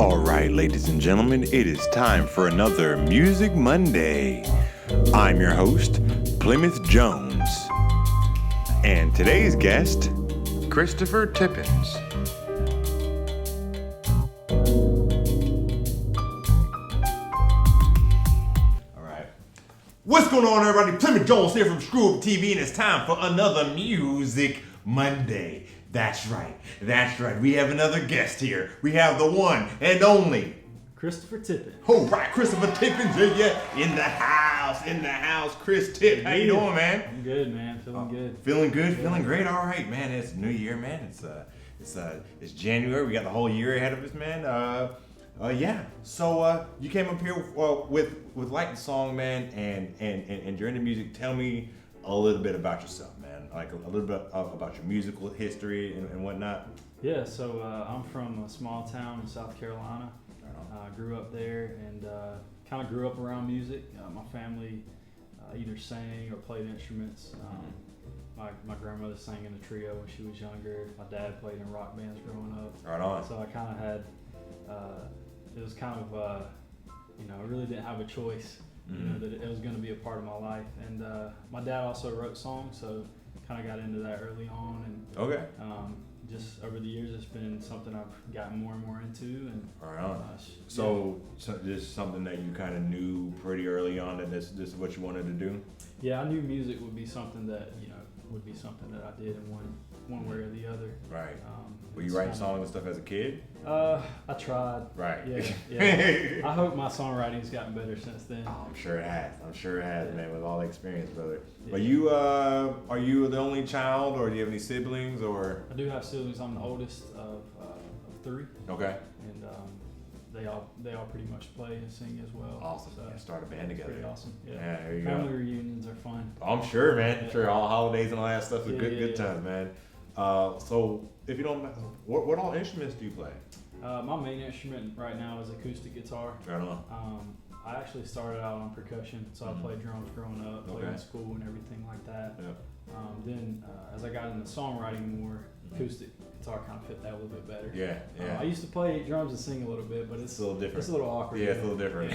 All right, ladies and gentlemen, it is time for another Music Monday. I'm your host, Plymouth Jones. And today's guest, Christopher Tippins. All right. What's going on, everybody? Plymouth Jones here from ScrewUp TV, and it's time for another Music Monday. That's right. We have another guest here. We have the one and only Christopher Tippins. Oh, right, Christopher Tippins, yeah, in the house, Chris Tipp. How you doing, man? I'm good, man. Feeling good. Feeling good, feeling great. All right, man. It's New Year, man. It's January. We got the whole year ahead of us, man. Yeah. So you came up here with Light the Song, man, and you're into music. Tell me a little bit about yourself, man. Like a little bit about your musical history and whatnot. Yeah. So I'm from a small town in South Carolina. I grew up there and kind of grew up around music. My family either sang or played instruments. My grandmother sang in a trio when she was younger. My dad played in rock bands growing up. Right on. So I kind of had, it was kind of, I really didn't have a choice, that it was going to be a part of my life. And my dad also wrote songs, so kind of got into that early on. And okay. Just over the years, it's been something I've gotten more and more into. And right on. So this is something that you kind of knew pretty early on that this is what you wanted to do? Yeah, I knew music would be something that, would be something that I did in one way or the other. Right. Were you writing songs and stuff as a kid? I tried. Right. Yeah. I hope my songwriting's gotten better since then. Oh, I'm sure it has, man, with all the experience, brother. Yeah. But are you the only child, or do you have any siblings, or? I do have siblings. I'm the oldest of three. Okay. And they all pretty much play and sing as well. Awesome. So start a band together. Pretty awesome. Yeah. There you Family go. reunions are fun. I'm sure, man. Yeah. I'm sure all holidays and all that stuff is good Yeah. times, man. So if you don't mind, what all instruments do you play? My main instrument right now is acoustic guitar. Right on. I actually started out on percussion, so I played drums growing up, played in school and everything like that. Yep. Then as I got into songwriting more, acoustic guitar kind of fit that a little bit better. Yeah. I used to play drums and sing a little bit, but it's a little different. It's a little awkward. Yeah, it's a little different.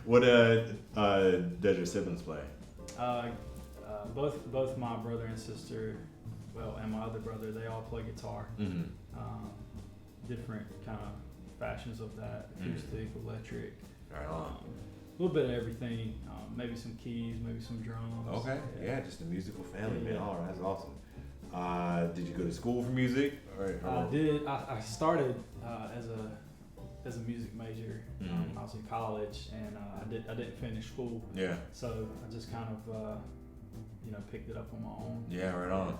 What does your siblings play? Both my brother and sister, and my other brother, they all play guitar. Different kind of fashions of that, acoustic, electric. Right on. A little bit of everything, maybe some keys, maybe some drums. Okay, yeah, just a musical family, man. Yeah. All right, that's awesome. Did you go to school for music? I did. I started as a music major when I was in college, and I didn't finish school. Yeah. So I just kind of picked it up on my own. Yeah, right on.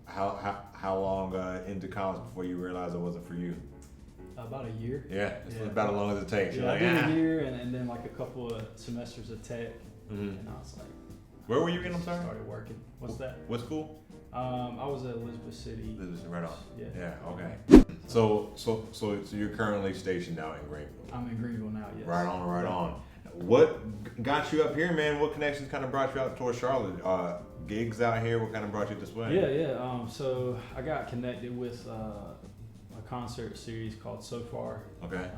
How long into college before you realized it wasn't for you? About a year. Yeah, it's about as long as it takes. Yeah, You're I like, did a year and then like a couple of semesters of tech, and I was like, where were you again? I'm sorry. Started working. What's that? What school? I was at Elizabeth City. Right on. Yeah. Okay. So you're currently stationed out in Greenville. I'm in Greenville now. Yes. Right on. What got you up here, man? What connections kind of brought you out towards Charlotte? Gigs out here? What kind of brought you this way? Yeah. So I got connected with a concert series called So Far. Okay.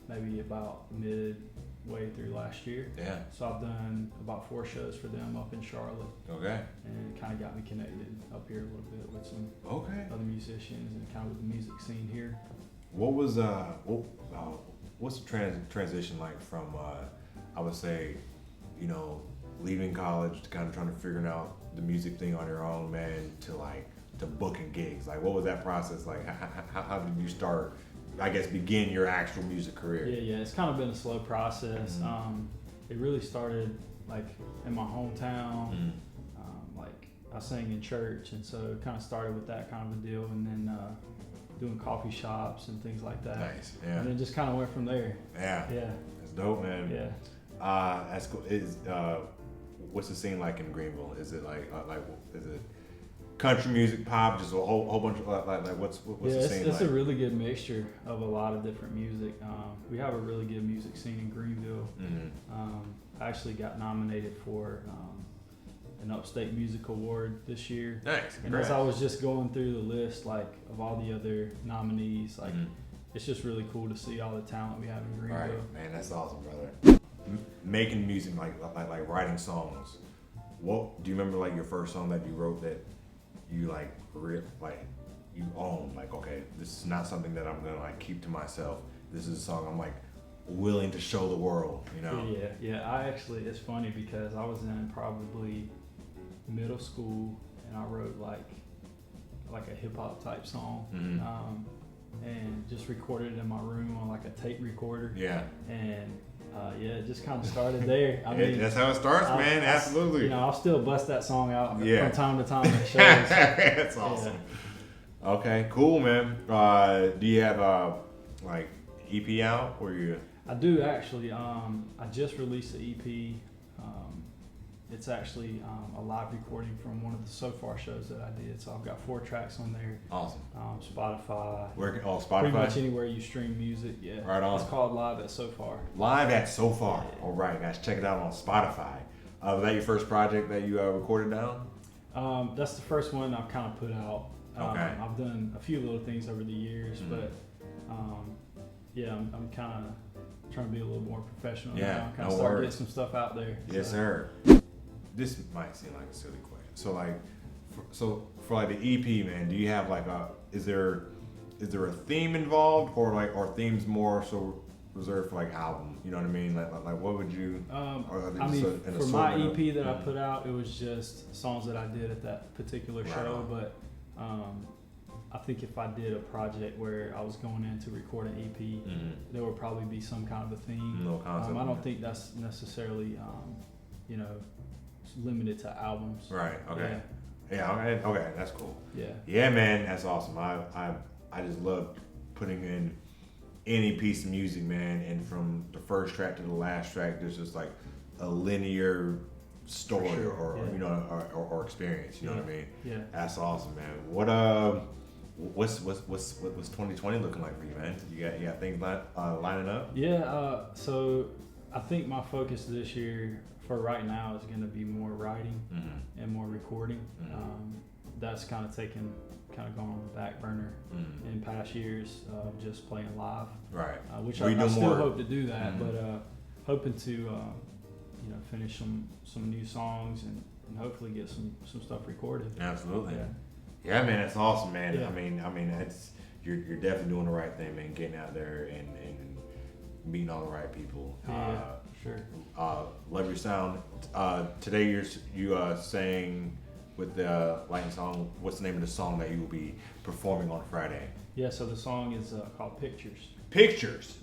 Maybe about midway through last year. Yeah. So I've done about 4 shows for them up in Charlotte. Okay. And it kind of got me connected up here a little bit with some other musicians and kind of with the music scene here. What was what's the transition like from I would say, leaving college to kind of trying to figure out the music thing on your own, man, to booking gigs? Like, what was that process like? How did you start, I guess, begin your actual music career? Yeah, it's kind of been a slow process. It really started like in my hometown. Like I sang in church, and so it kind of started with that kind of a deal, and then doing coffee shops and things like that. Nice, yeah. And then just kind of went from there. Yeah. That's dope, man. Yeah. That's cool. What's the scene like in Greenville? Is it is it country music, pop, just a whole bunch of what's the scene it's like? a really good mixture of a lot of different music. We have a really good music scene in Greenville. I actually got nominated for an Upstate Music Award this year. Nice. And as I was just going through the list, of all the other nominees, it's just really cool to see all the talent we have in Greenville. Right, man, that's awesome, brother. Making music, like writing songs. What do you remember, like your first song that you wrote that you you own? Like, okay, this is not something that I'm gonna like keep to myself. This is a song I'm like willing to show the world, you know? Yeah. I actually, it's funny because I was in probably middle school and I wrote like a hip hop type song. And just recorded it in my room on like a tape recorder. Yeah. And it just kind of started there. I mean, that's how it starts, man. Absolutely. You know, I'll still bust that song out Yeah. from time to time at shows. That's awesome. Yeah. Okay, cool, man. Do you have like EP out or you? I do actually. I just released an EP. It's actually a live recording from one of the So Far shows that I did. So I've got 4 tracks on there. Awesome. Spotify. Spotify? Pretty much anywhere you stream music, yeah. Right on. It's called Live at So Far. Live at So Far. Yeah. All right, guys, check it out on Spotify. Was that your first project that you recorded down? That's the first one I've kind of put out. Okay. I've done a few little things over the years, but I'm kind of trying to be a little more professional now. Kind of start getting some stuff out there. Yes, sir. This might seem like a silly question. So like, for like the EP, man, do you have like is there a theme involved or themes more so reserved for like album? You know what I mean? Like what would you? I mean, for my EP that I put out, it was just songs that I did at that particular show. But I think if I did a project where I was going in to record an EP, there would probably be some kind of a theme. No concept. I don't think that's necessarily limited to albums. Right. Okay. Yeah. Okay. That's cool. Yeah. Yeah, man. That's awesome. I just love putting in any piece of music, man. And from the first track to the last track, there's just like a linear story or experience. You know what I mean? Yeah. That's awesome, man. What's 2020 looking like for you, man? You got things lining up? Yeah. So I think my focus this year, for right now, is going to be more writing and more recording. That's kind of gone on the back burner in past years of just playing live. Right. Which I still hope to do that, but hoping to finish some new songs and hopefully get some stuff recorded. Absolutely. Yeah. Yeah, man, that's awesome, man. Yeah. I mean, that's you're definitely doing the right thing, man. Getting out there and meeting all the right people. Sure. Love your sound. Today you sang with the lightning song. What's the name of the song that you will be performing on Friday? Yeah, so the song is called Pictures. Pictures.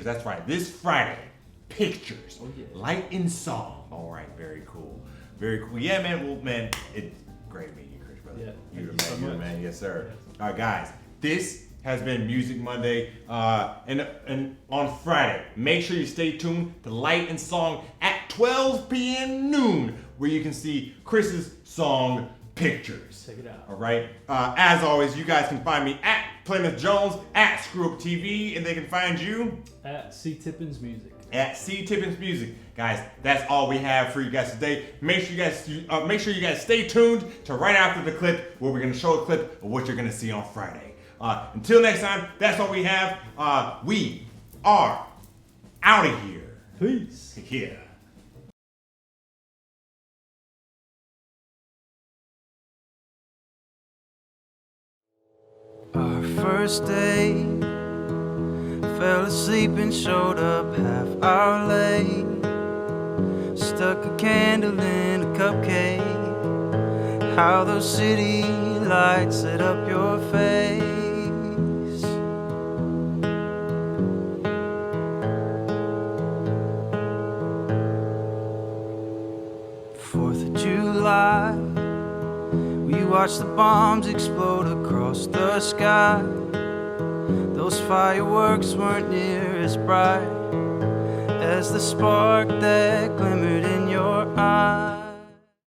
That's right. This Friday, Pictures. Oh yeah. Lightning song. All right. Very cool. Yeah, man. Well, man, it's great meeting you, Chris, brother. Yeah. You're the man. Yes, sir. Yes. All right, guys. This has been Music Monday, and on Friday, make sure you stay tuned to Light and Song at 12 p.m. noon, where you can see Chris's song Pictures. Check it out. All right. As always, you guys can find me at Plymouth Jones, at ScrewUp TV, and they can find you at C Tippins Music. At C Tippins Music, guys. That's all we have for you guys today. Make sure you guys stay tuned to right after the clip, where we're gonna show a clip of what you're gonna see on Friday. Until next time, that's all we have. We are out of here. Peace. Yeah. Our first day, fell asleep and showed up half hour late. Stuck a candle in a cupcake. How those city lights lit up your face. 4th of July, we watched the bombs explode across the sky. Those fireworks weren't near as bright as the spark that glimmered in your eye.